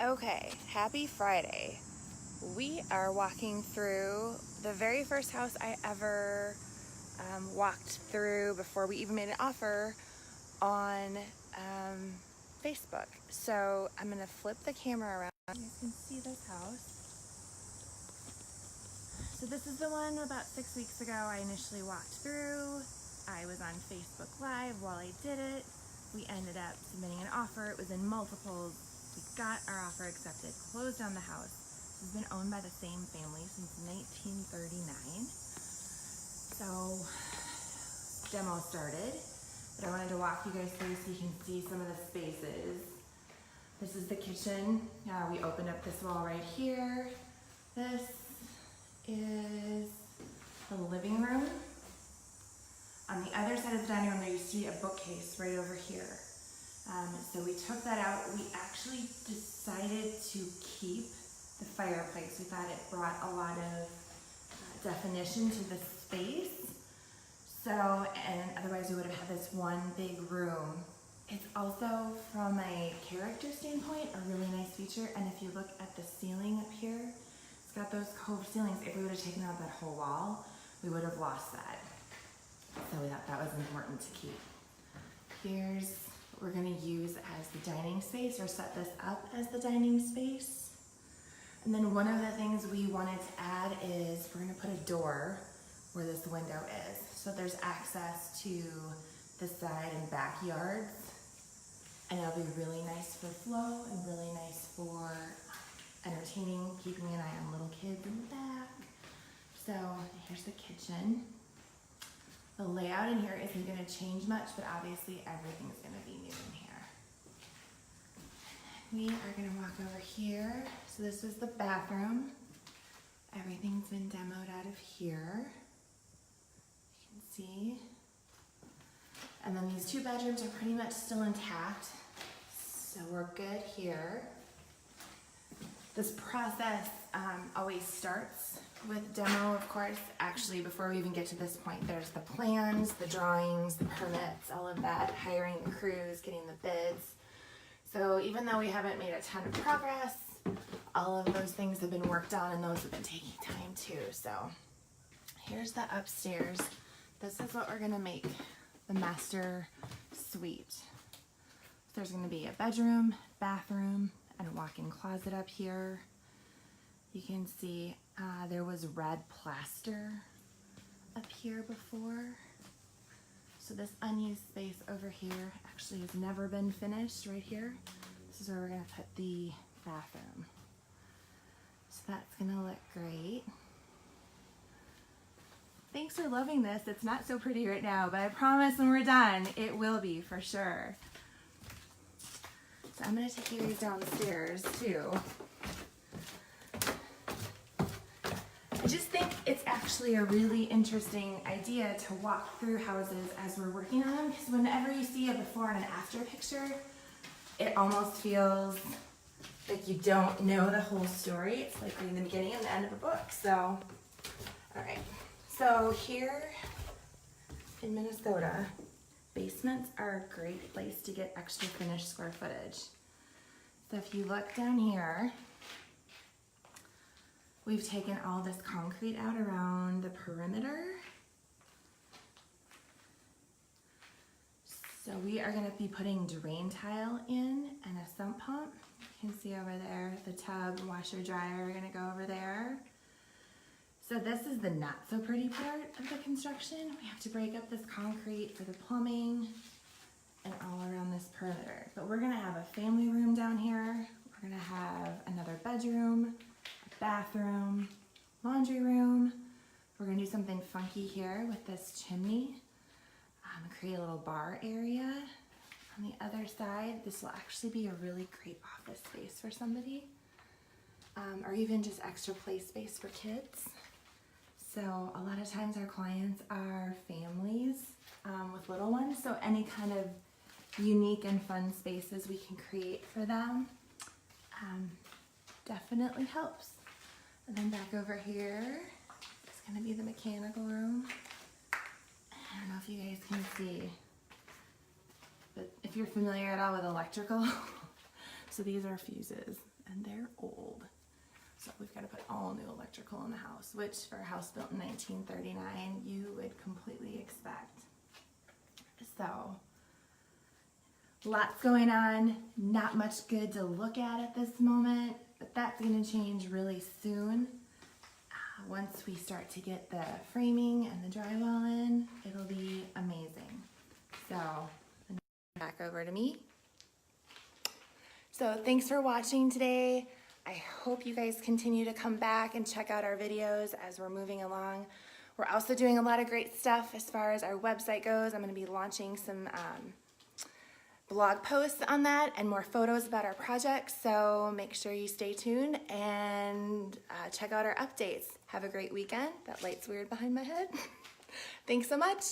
Okay, happy Friday. We are walking through the very first house I ever walked through before we even made an offer on Facebook. So I'm gonna flip the camera around. You guys can see this house. So this is the one about 6 weeks ago I initially walked through. I was on Facebook Live while I did it. We ended up submitting an offer. It was in multiples. We got our offer accepted, closed on the house. This has been owned by the same family since 1939. So demo started, but I wanted to walk you guys through so you can see some of the spaces. This is the kitchen. We opened up this wall right here. This is the living room. On the other side of the dining room, there used to be a bookcase right over here. So we took that out. We actually decided to keep the fireplace. We thought it brought a lot of definition to the space. So, and otherwise we would have had this one big room. It's also, from a character standpoint, a really nice feature. And if you look at the ceiling up here, it's got those cove ceilings. If we would have taken out that whole wall, we would have lost that. So we thought that was important to keep. Here's what we're gonna use as the dining space, or set this up as the dining space. And then one of the things we wanted to add is we're gonna put a door where this window is. So there's access to the side and backyards. And it'll be really nice for flow and really nice for entertaining, keeping an eye on little kids in the back. So here's the kitchen. The layout in here isn't gonna change much, but obviously everything's gonna be new in here. We are gonna walk over here. So this is the bathroom. Everything's been demoed out of here. You can see. And then these two bedrooms are pretty much still intact. So we're good here. This process always starts with demo, of course. Actually, before we even get to this point, there's the plans, the drawings, the permits, all of that, hiring the crews, getting the bids. So even though we haven't made a ton of progress, all of those things have been worked on, and those have been taking time too. So here's the upstairs. This is what we're gonna make the master suite. There's gonna be a bedroom, bathroom, and a walk-in closet up here. You can see there was red plaster up here before. So this unused space over here actually has never been finished right here. This is where we're gonna put the bathroom. So that's gonna look great. Thanks for loving this. It's not so pretty right now, but I promise when we're done, it will be for sure. So I'm gonna take you guys downstairs too. I just think it's actually a really interesting idea to walk through houses as we're working on them, because whenever you see a before and an after picture, it almost feels like you don't know the whole story. It's like reading the beginning and the end of a book. So, all right. So here in Minnesota, basements are a great place to get extra finished square footage. So if you look down here, we've taken all this concrete out around the perimeter. So we are gonna be putting drain tile in and a sump pump. You can see over there, the tub, washer, dryer are gonna go over there. So this is the not so pretty part of the construction. We have to break up this concrete for the plumbing and all around this perimeter. But we're gonna have a family room down here. We're gonna have another bedroom, a bathroom, laundry room. We're gonna do something funky here with this chimney. Create a little bar area. On the other side, this will actually be a really great office space for somebody. Or even just extra play space for kids. So a lot of times our clients are families with little ones, so any kind of unique and fun spaces we can create for them definitely helps. And then back over here is gonna be the mechanical room. I don't know if you guys can see, but if you're familiar at all with electrical, so these are fuses. and they're old. So we've got to put all new electrical in the house, which for a house built in 1939, you would completely expect. So, lots going on, not much good to look at this moment, but that's going to change really soon. Once we start to get the framing and the drywall in, it'll be amazing. So, back over to me. So thanks for watching today. I hope you guys continue to come back and check out our videos as we're moving along. We're also doing a lot of great stuff as far as our website goes. I'm going to be launching some blog posts on that and more photos about our projects. So make sure you stay tuned and check out our updates. Have a great weekend. That light's weird behind my head. Thanks so much.